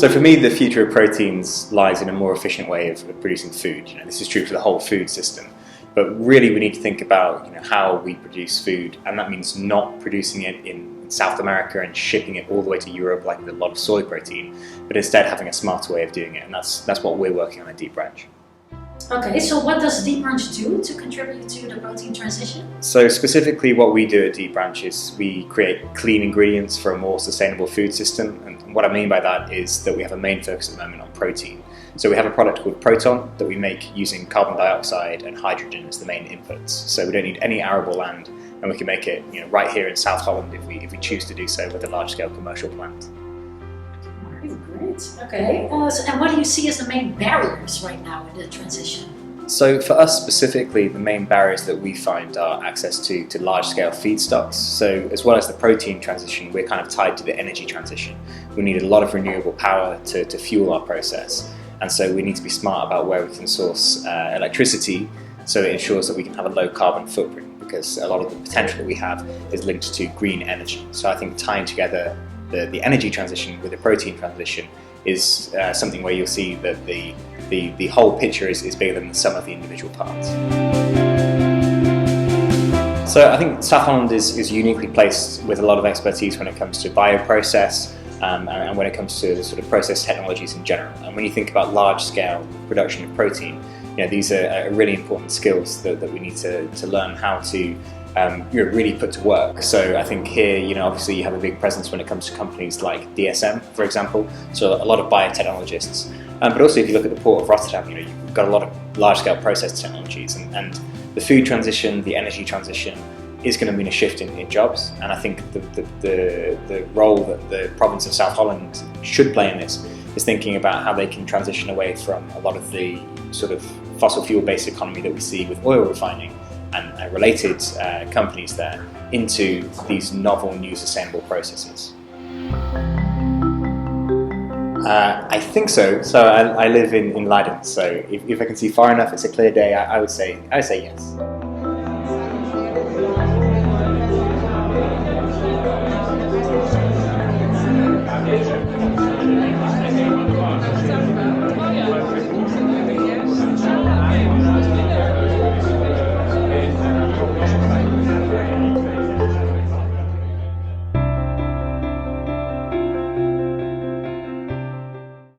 So for me, the future of proteins lies in a more efficient way of producing food. This is true for the whole food system. But really, we need to think about how we produce food, and that means not producing it in South America and shipping it all the way to Europe like a lot of soy protein, but instead having a smarter way of doing it, and that's what we're working on at Deep Branch. Okay, so what does Deep Branch do to contribute to the protein transition? So specifically what we do at Deep Branch is we create clean ingredients for a more sustainable food system, and what I mean by that is that we have a main focus at the moment on protein. So we have a product called Proton that we make using carbon dioxide and hydrogen as the main inputs. So we don't need any arable land, and we can make it right here in South Holland if we choose to do so with a large-scale commercial plant. Great. Okay. And what do you see as the main barriers right now in the transition? So for us specifically, the main barriers that we find are access to large-scale feedstocks. So as well as the protein transition, we're kind of tied to the energy transition. We need a lot of renewable power to fuel our process. And so we need to be smart about where we can source electricity so it ensures that we can have a low carbon footprint, because a lot of the potential that we have is linked to green energy. So I think tying together the energy transition with the protein transition is something where you'll see that the whole picture is bigger than the sum of the individual parts. So I think South Holland is uniquely placed with a lot of expertise when it comes to bioprocess and when it comes to sort of process technologies in general. And when you think about large-scale production of protein, these are really important skills that we need to learn how to really put to work. So I think here, obviously you have a big presence when it comes to companies like DSM, for example, so a lot of biotechnologists. But also if you look at the Port of Rotterdam, you've got a lot of large-scale process technologies, and the food transition, the energy transition is going to mean a shift in jobs. And I think the role that the province of South Holland should play in this is thinking about how they can transition away from a lot of the sort of fossil fuel-based economy that we see with oil refining and related companies there into these novel, new, sustainable processes. I think so. So I live in Leiden, so if I can see far enough, it's a clear day, I would say yes.